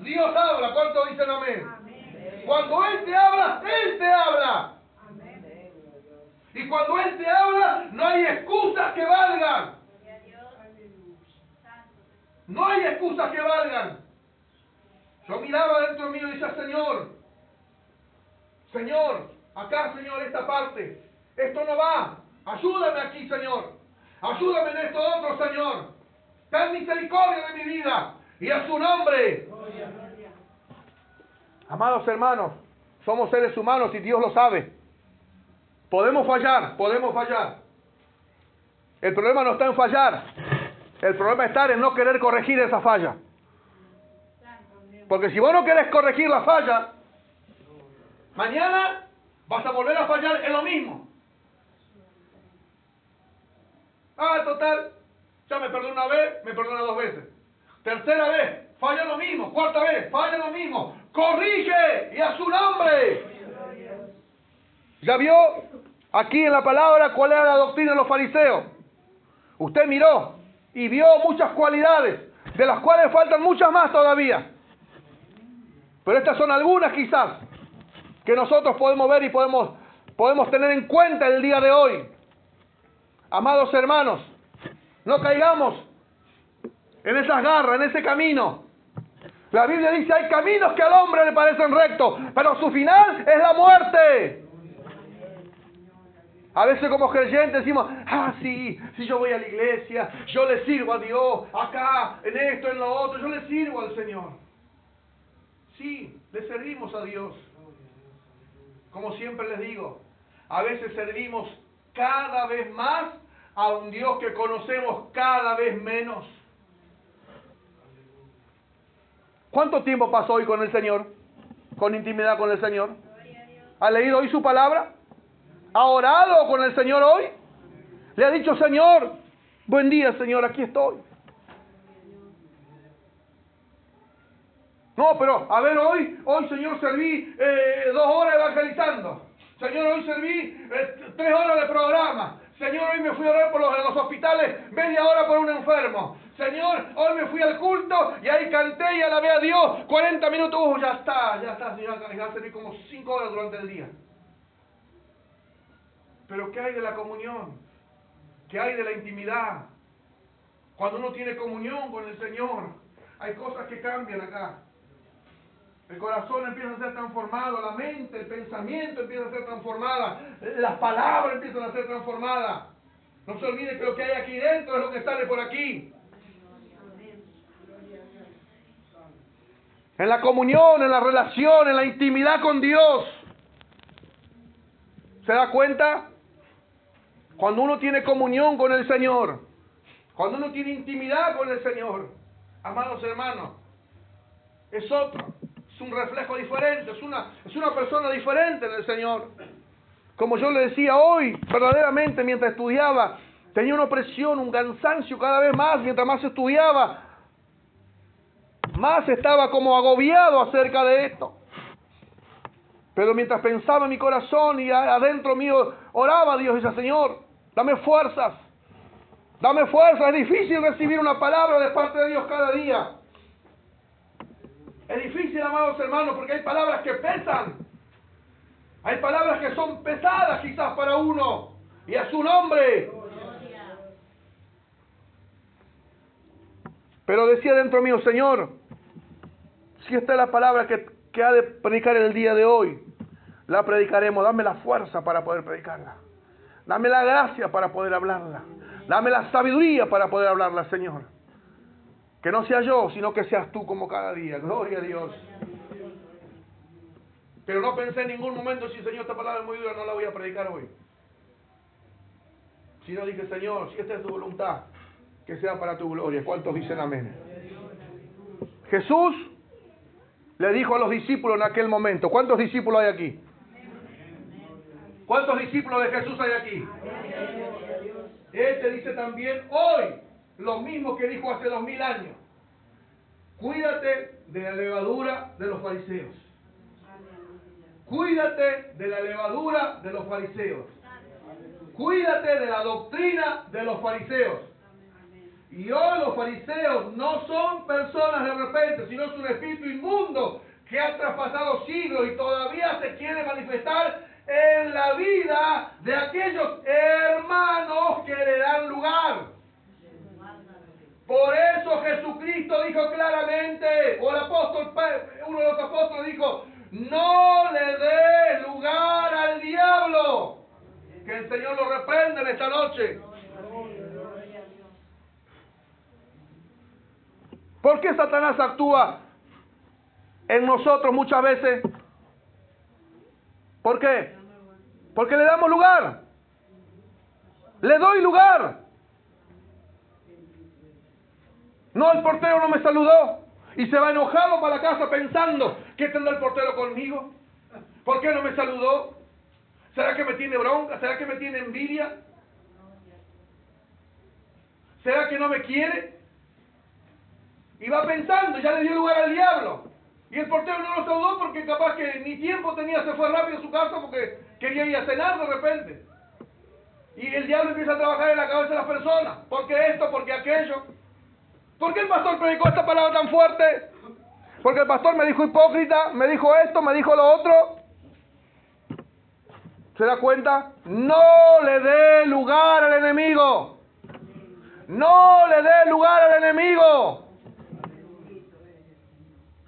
¿Cuántos dicen amén? Amén. Cuando Él te habla, Él te habla. Amén. Y cuando Él te habla, no hay excusas que valgan. No hay excusas que valgan. Yo miraba dentro mío y decía, Señor, acá, Señor, esta parte, esto no va. Ayúdame aquí, Señor. Ayúdame en esto otro, Señor. Ten misericordia de mi vida. Y a su nombre. Amados hermanos, somos seres humanos y Dios lo sabe. Podemos fallar. El problema no está en fallar. El problema está en no querer corregir esa falla. Porque si vos no querés corregir la falla, mañana vas a volver a fallar en lo mismo. Total, ya me perdonó una vez, me perdona 2 veces. Tercera vez, falla lo mismo. Cuarta vez, falla lo mismo. Corrige y a su nombre. ¿Ya vio aquí en la palabra cuál era la doctrina de los fariseos? Usted miró y vio muchas cualidades, de las cuales faltan muchas más todavía. Pero estas son algunas quizás que nosotros podemos ver y podemos tener en cuenta el día de hoy. Amados hermanos, no caigamos en esas garras, en ese camino. La Biblia dice, hay caminos que al hombre le parecen rectos, pero su final es la muerte. A veces como creyentes decimos, sí, yo voy a la iglesia, yo le sirvo a Dios, acá, en esto, en lo otro, yo le sirvo al Señor. Sí, le servimos a Dios. Como siempre les digo, a veces servimos cada vez más a un Dios que conocemos cada vez menos. ¿Cuánto tiempo pasó hoy con el Señor? Con intimidad con el Señor. ¿Ha leído hoy su palabra? ¿Ha orado con el Señor hoy? ¿Le ha dicho, Señor, buen día, Señor, aquí estoy? No, pero, a ver, hoy Señor, serví 2 horas evangelizando. Señor, hoy serví 3 horas de programa. Señor, hoy me fui a orar por los hospitales, media hora por un enfermo. Señor, hoy me fui al culto y ahí canté y alabé a Dios 40 minutos. Ya está, Señor, ya serví como 5 horas durante el día. Pero ¿qué hay de la comunión? ¿Qué hay de la intimidad? Cuando uno tiene comunión con el Señor, hay cosas que cambian acá. El corazón empieza a ser transformado, la mente, el pensamiento empieza a ser transformada, las palabras empiezan a ser transformadas. No se olvide que lo que hay aquí dentro es lo que sale por aquí. En la comunión, en la relación, en la intimidad con Dios. ¿Se da cuenta? Cuando uno tiene comunión con el Señor, cuando uno tiene intimidad con el Señor, amados hermanos, es otro. Es un reflejo diferente, es una persona diferente en el Señor. Como yo le decía hoy, verdaderamente mientras estudiaba, tenía una opresión, un cansancio cada vez más, mientras más estudiaba, más estaba como agobiado acerca de esto. Pero mientras pensaba en mi corazón y adentro mío oraba a Dios y decía, Señor, dame fuerzas, es difícil recibir una palabra de parte de Dios cada día. Es difícil, amados hermanos, porque hay palabras que pesan. Hay palabras que son pesadas quizás para uno. Y a su nombre. Pero decía dentro mío, Señor, si esta es la palabra que ha de predicar el día de hoy, la predicaremos. Dame la fuerza para poder predicarla. Dame la gracia para poder hablarla. Dame la sabiduría para poder hablarla, Señor. Que no sea yo, sino que seas tú como cada día. Gloria a Dios. Pero no pensé en ningún momento, si Señor, esta palabra es muy dura, no la voy a predicar hoy. Sino dije, Señor, si esta es tu voluntad, que sea para tu gloria. ¿Cuántos dicen amén? Jesús le dijo a los discípulos en aquel momento. ¿Cuántos discípulos hay aquí? ¿Cuántos discípulos de Jesús hay aquí? Él te dice también hoy lo mismo que dijo hace 2000 años. Cuídate de la levadura de los fariseos. Cuídate de la levadura de los fariseos. Cuídate de la doctrina de los fariseos. Y hoy los fariseos no son personas de repente, sino es un espíritu inmundo que ha traspasado siglos y todavía se quiere manifestar en la vida de aquellos hermanos que le dan lugar. Por eso Jesucristo dijo claramente, o el apóstol, uno de los apóstoles dijo, no le dé lugar al diablo. Que el Señor lo reprenda en esta noche. ¿Por qué Satanás actúa en nosotros muchas veces? ¿Por qué? Porque le damos lugar. Le doy lugar. No, el portero no me saludó. Y se va enojado para la casa pensando, ¿qué tendrá el portero conmigo? ¿Por qué no me saludó? ¿Será que me tiene bronca? ¿Será que me tiene envidia? ¿Será que no me quiere? Y va pensando, ya le dio lugar al diablo. Y el portero no lo saludó porque capaz que ni tiempo tenía, se fue rápido a su casa porque quería ir a cenar de repente. Y el diablo empieza a trabajar en la cabeza de las personas. ¿Por qué esto? ¿Por qué aquello? ¿Por qué el pastor predicó esta palabra tan fuerte? Porque el pastor me dijo hipócrita, me dijo esto, me dijo lo otro. ¿Se da cuenta? No le dé lugar al enemigo. No le dé lugar al enemigo.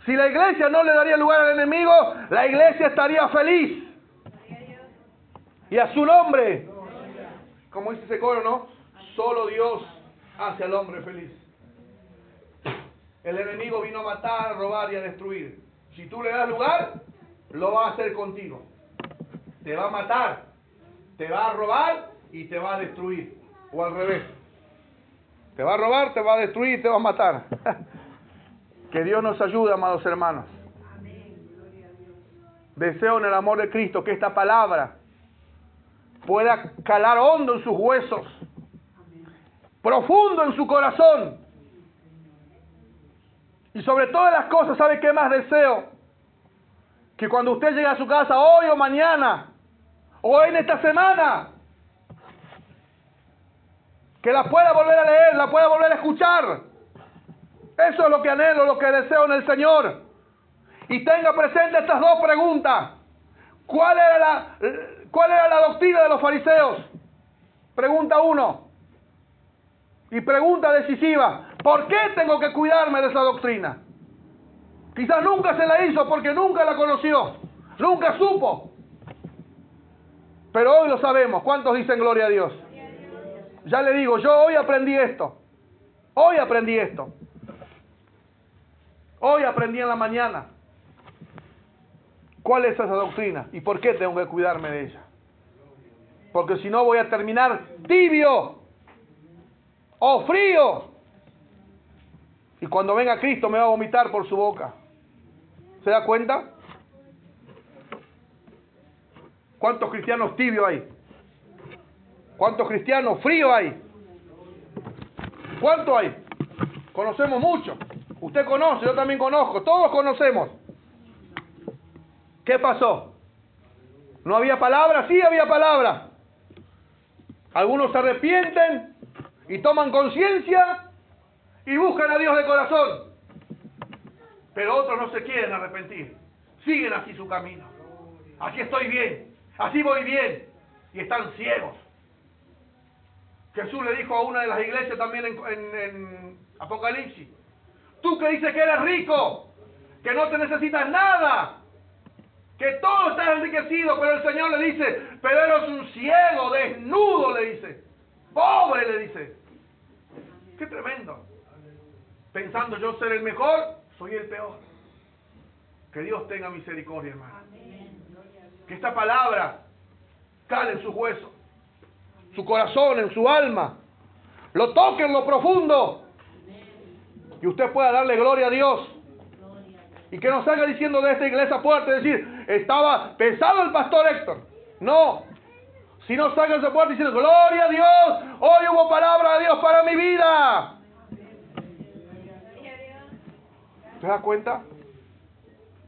Si la iglesia no le daría lugar al enemigo, la iglesia estaría feliz. Y a su nombre, como dice ese coro, ¿no? Solo Dios hace al hombre feliz. El enemigo vino a matar, a robar y a destruir. Si tú le das lugar, lo va a hacer contigo. Te va a matar, te va a robar y te va a destruir. O al revés. Te va a robar, te va a destruir y te va a matar. Que Dios nos ayude, amados hermanos. Deseo en el amor de Cristo que esta palabra pueda calar hondo en sus huesos, profundo en su corazón. Y sobre todas las cosas, ¿sabe qué más deseo? Que cuando usted llegue a su casa hoy o mañana, o en esta semana, que la pueda volver a leer, la pueda volver a escuchar. Eso es lo que anhelo, lo que deseo en el Señor. Y tenga presente estas dos preguntas. ¿Cuál era la doctrina de los fariseos? Pregunta 1. Y pregunta decisiva. ¿Por qué tengo que cuidarme de esa doctrina? Quizás nunca se la hizo porque nunca la conoció. Nunca supo. Pero hoy lo sabemos. ¿Cuántos dicen gloria a Dios? Ya le digo, yo hoy aprendí esto. Hoy aprendí esto. Hoy aprendí en la mañana. ¿Cuál es esa doctrina? ¿Y por qué tengo que cuidarme de ella? Porque si no voy a terminar tibio o frío. Y cuando venga Cristo me va a vomitar por su boca. ¿Se da cuenta? ¿Cuántos cristianos tibios hay? ¿Cuántos cristianos fríos hay? ¿Cuántos hay? Conocemos mucho. Usted conoce, yo también conozco. Todos conocemos. ¿Qué pasó? ¿No había palabra? Sí había palabra. Algunos se arrepienten y toman conciencia y buscan a Dios de corazón. Pero otros no se quieren arrepentir. Siguen así su camino. Así estoy bien. Así voy bien. Y están ciegos. Jesús le dijo a una de las iglesias también en Apocalipsis. Tú que dices que eres rico, que no te necesitas nada, que todo está enriquecido, pero el Señor le dice, pero eres un ciego, desnudo, le dice, pobre, le dice. Qué tremendo. Pensando yo ser el mejor, soy el peor. Que Dios tenga misericordia, hermano. Que esta palabra cale en sus huesos, su corazón, en su alma, lo toque en lo profundo, y usted pueda darle gloria a Dios. Y que no salga diciendo de esta iglesia puerta, decir, estaba pesado el pastor Héctor. No, si no salga de esa puerta diciendo, gloria a Dios, hoy hubo palabra de Dios para mi vida. ¿Te das cuenta?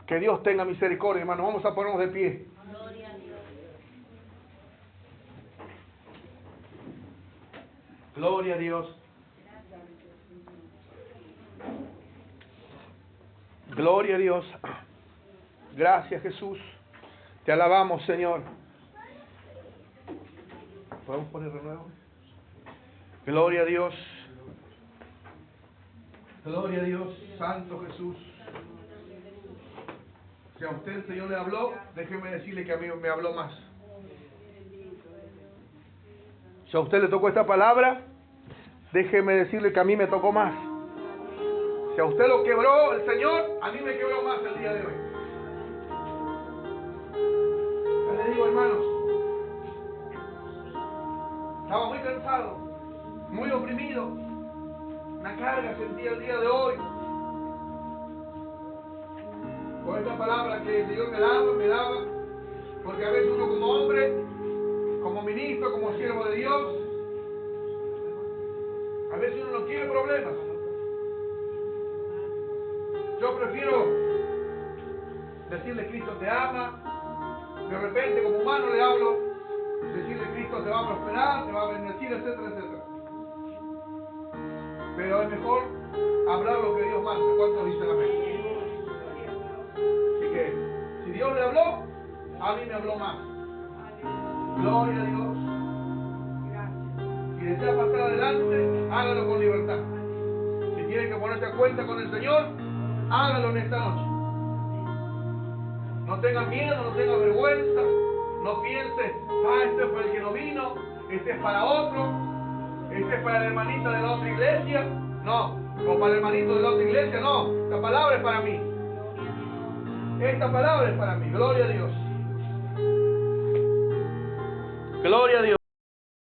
Que Dios tenga misericordia, hermano. Vamos a ponernos de pie. Gloria a Dios. Gloria a Dios. Gracias, Jesús. Te alabamos, Señor. ¿Podemos poner de nuevo? Gloria a Dios. Gloria a Dios. Santo Jesús. Si a usted el Señor le habló, déjeme decirle que a mí me habló más. Si a usted le tocó esta palabra, déjeme decirle que a mí me tocó más. Si a usted lo quebró el Señor, a mí me quebró más el día de hoy. Ya le digo, hermanos, estaba muy cansado, muy oprimido. Una carga sentía el día de hoy. Por esta palabra que el Señor me daba, porque a veces uno como hombre, como ministro, como siervo de Dios, a veces uno no quiere problemas. Yo prefiero decirle Cristo te ama, de repente como humano le hablo, decirle Cristo te va a prosperar, te va a bendecir, etcétera, etcétera. Pero es mejor hablar lo que Dios manda. ¿Cuántos dicen amén? Así que, si Dios le habló, a mí me habló más. Gloria a Dios. Si desea pasar adelante, hágalo con libertad. Si tiene que ponerse a cuenta con el Señor, hágalo en esta noche. No tenga miedo, no tenga vergüenza. No piense, este es para el que no vino, este es para otro, este es para la hermanita de la otra iglesia. No, o para el hermanito de la otra iglesia, no. Esta palabra es para mí. Esta palabra es para mí. Gloria a Dios. Gloria a Dios.